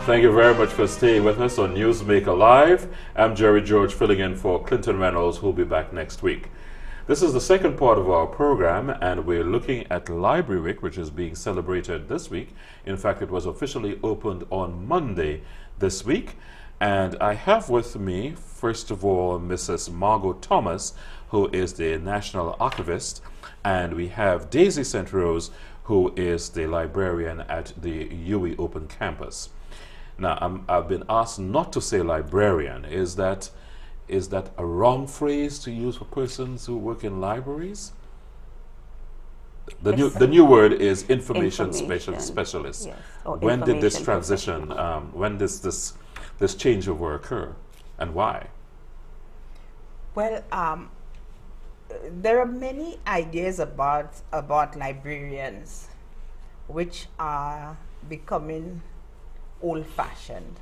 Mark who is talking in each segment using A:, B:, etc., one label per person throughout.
A: Thank you very much for staying with us on Newsmaker Live. I'm Jerry George filling in for Clinton Reynolds, who'll be back next week. This is the second part of our program, and we're looking at Library Week, which is being celebrated this week. In fact, it was officially opened on Monday this week. And I have with me, first of all, Mrs. Margot Thomas, who is the National Archivist, and we have Daisy St. Rose, who is the librarian at the UWI Open Campus. Now, I've been asked not to say librarian. Is that a wrong phrase to use for persons who work in libraries? The new word is information specialist.
B: Yes.
A: When did this transition, when does this changeover occur, and why?
C: Well, there are many ideas about librarians which are becoming old-fashioned,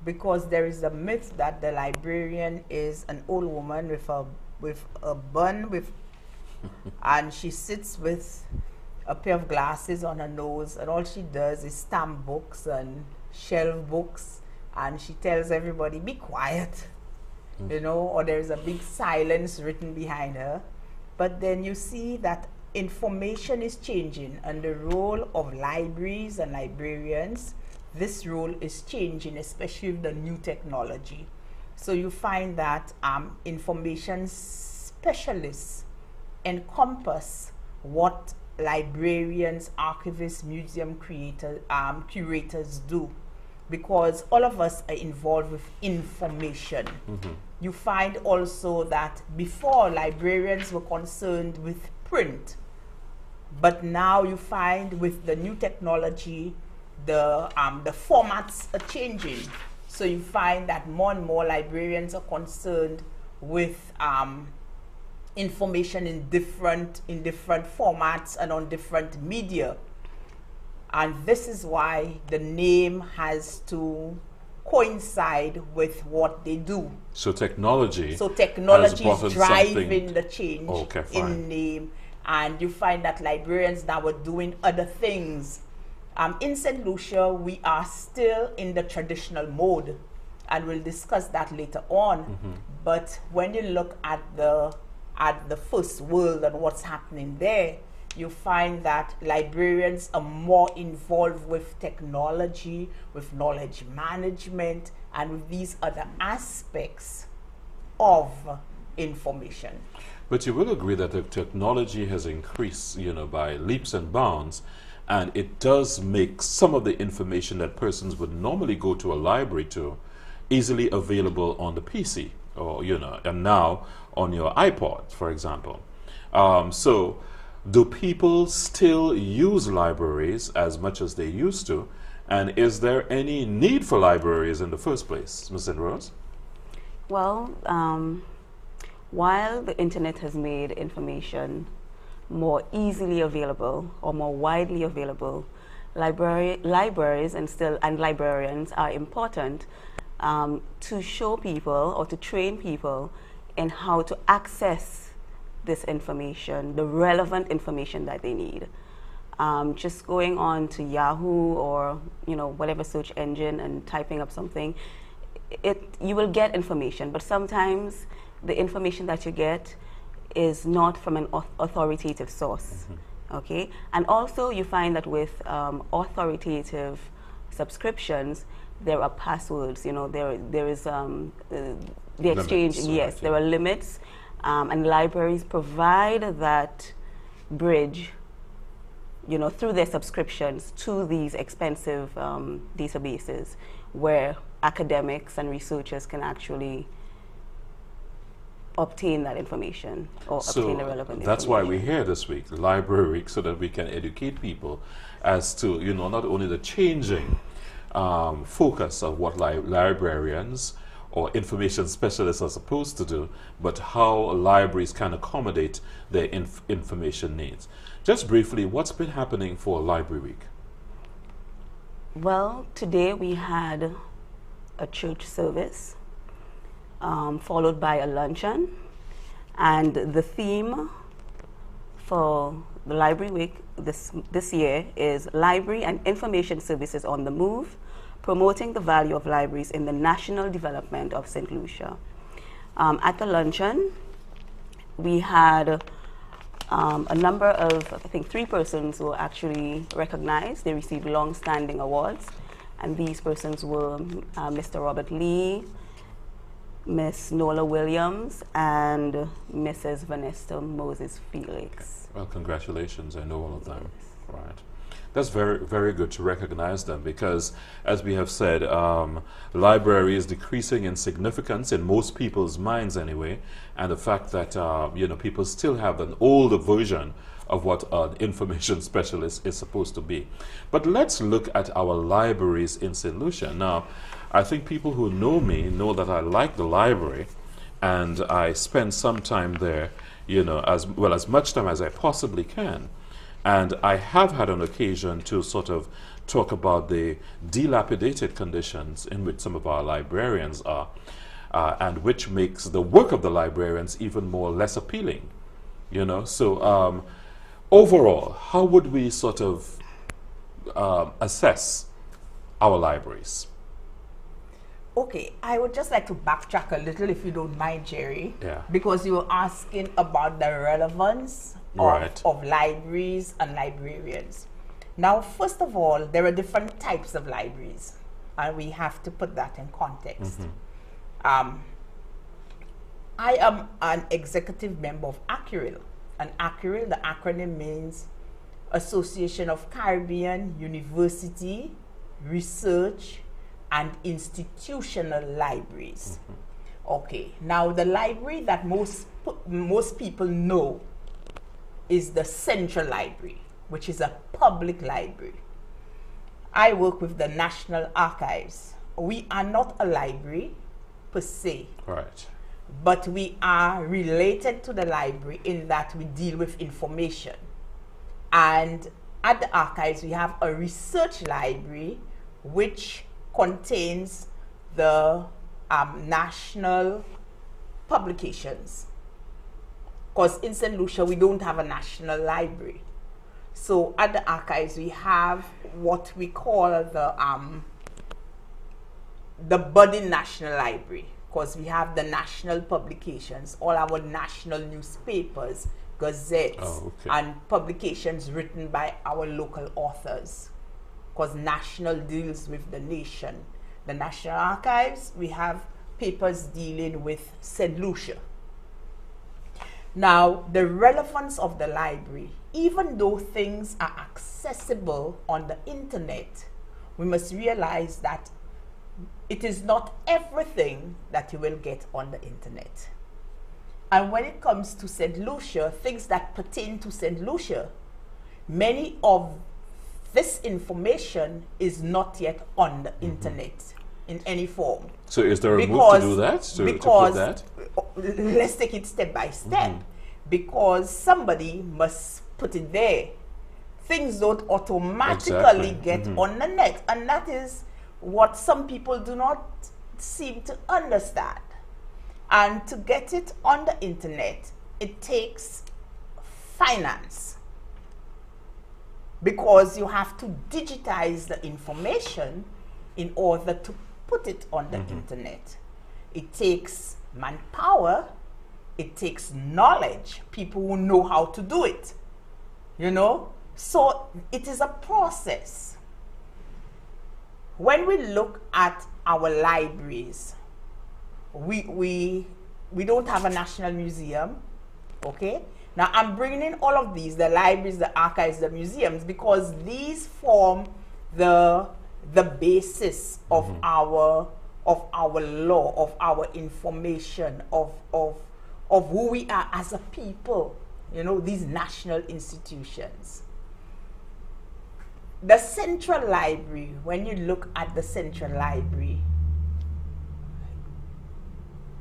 C: because there is a myth that the librarian is an old woman with a bun and she sits with a pair of glasses on her nose, and all she does is stamp books and shelve books, and she tells everybody, be quiet, you know, or there is a big silence written behind her. But then you see that information is changing, and the role of libraries and librarians, this role is changing, especially with the new technology. So you find that information specialists encompass what librarians, archivists, museum curators do, because all of us are involved with information. You find also that before, librarians were concerned with print, but now you find with the new technology, the formats are changing. So you find that more and more librarians are concerned with information in different formats and on different media. And this is why the name has to coincide with what they do.
A: So technology
C: is driving the change in name. And you find that librarians now are doing other things. In St. Lucia, we are still in the traditional mode, and we'll discuss that later on. But when you look at the first world and what's happening there, you find that librarians are more involved with technology, with knowledge management, and with these other aspects of information.
A: But you will agree that the technology has increased, you know, by leaps and bounds, and it does make some of the information that persons would normally go to a library to easily available on the PC, or, you know, and now on your iPod, for example. So do people still use libraries as much as they used to? And is there any need for libraries in the first place, Ms. Rose?
B: Well, while the internet has made information more easily available or more widely available, libraries and librarians are important to show people or to train people in how to access this information, the relevant information that they need. Just going on to Yahoo or, you know, whatever search engine and typing up something, you will get information, but sometimes the information that you get is not from an authoritative source. Okay, and also you find that with authoritative subscriptions, there are passwords. You know, there is the exchange.
A: Limits,
B: yes,
A: right,
B: there are limits, and libraries provide that bridge, you know, through their subscriptions to these expensive databases, where academics and researchers can actually obtain that information or obtain the relevant information.
A: That's why we're here this week, Library Week, so that we can educate people as to, you know, not only the changing focus of what librarians or information specialists are supposed to do, but how libraries can accommodate their information needs. Just briefly, what's been happening for Library Week?
B: Well, today we had a church service, followed by a luncheon, and the theme for the Library Week this year is Library and Information Services on the Move, promoting the value of libraries in the national development of St. Lucia. At the luncheon, we had a number of, I think 3 persons were actually recognized. They received long-standing awards, and these persons were Mr. Robert Lee, Miss Nola Williams, and Mrs. Vanessa Moses Felix.
A: Well, congratulations. I know all of them. Right. That's very, very good to recognize them because, as we have said, library is decreasing in significance in most people's minds anyway, and the fact that people still have an older version of what an information specialist is supposed to be. But let's look at our libraries in St. Lucia. Now, I think people who know me know that I like the library, and I spend some time there, as much time as I possibly can. And I have had an occasion to sort of talk about the dilapidated conditions in which some of our librarians are, and which makes the work of the librarians even more less appealing. So overall, how would we sort of assess our libraries?
C: Okay, I would just like to backtrack a little, if you don't mind, Jerry.
A: Yeah.
C: Because you were asking about the relevance
A: Right.
C: of libraries and librarians. Now, first of all, there are different types of libraries, and we have to put that in context. I am an executive member of ACURIL, and ACURIL, the acronym means Association of Caribbean University Research and Institutional Libraries. Okay, now the library that most people know is the Central Library, which is a public library. I work with the National Archives. We are not a library per se,
A: Right.
C: but we are related to the library in that we deal with information. And at the archives, we have a research library which contains the national publications. Because in St. Lucia, we don't have a national library. So at the archives, we have what we call the budding national library, because we have the national publications, all our national newspapers, gazettes, and publications written by our local authors, because national deals with the nation. The National Archives, we have papers dealing with St. Lucia. Now, the relevance of the library, even though things are accessible on the internet, we must realize that it is not everything that you will get on the internet. And when it comes to St. Lucia, things that pertain to St. Lucia, many of this information is not yet on the internet in any form.
A: So is there a move to do that? To put that?
C: Let's take it step by step. Because somebody must put it there. Things don't automatically get on the net. And that is what some people do not seem to understand. And to get it on the internet, it takes finance. Because you have to digitize the information in order to put it on the internet. It takes manpower, it takes knowledge, people who know how to do it, So it is a process. When we look at our libraries, we don't have a national museum, okay? Now I'm bringing in all of these, the libraries, the archives, the museums, because these form the basis of our law, of our information, of who we are as a people, these national institutions. The Central Library, when you look at the Central Library,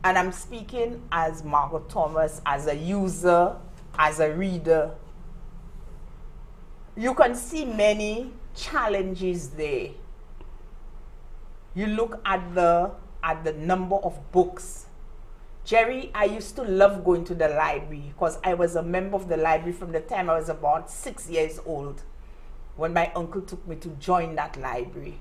C: and I'm speaking as Margot Thomas, as a user, as a reader, you can see many challenges there. You look at the number of books. Jerry, I used to love going to the library because I was a member of the library from the time I was about 6 years old, when my uncle took me to join that library.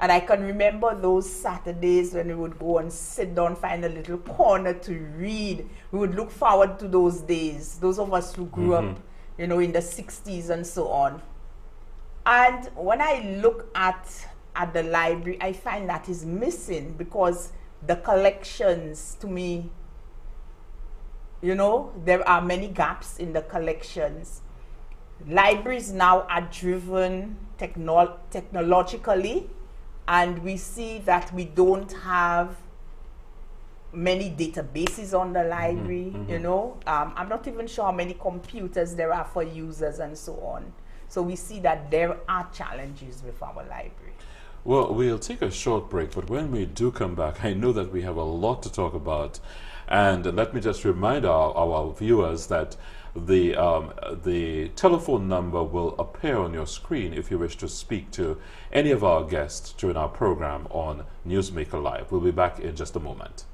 C: And I can remember those Saturdays when we would go and sit down, find a little corner to read. We would look forward to those days, those of us who grew up, you know, in the 60s and so on. And when I look at the library, I find that is missing, because the collections, to me, you know, there are many gaps in the collections. Libraries now are driven technologically, and we see that we don't have many databases on the library, you know. I'm not even sure how many computers there are for users and so on. So we see that there are challenges with our library.
A: Well, we'll take a short break, but when we do come back, I know that we have a lot to talk about. And let me just remind our viewers that the telephone number will appear on your screen if you wish to speak to any of our guests during our program on Newsmaker Live. We'll be back in just a moment.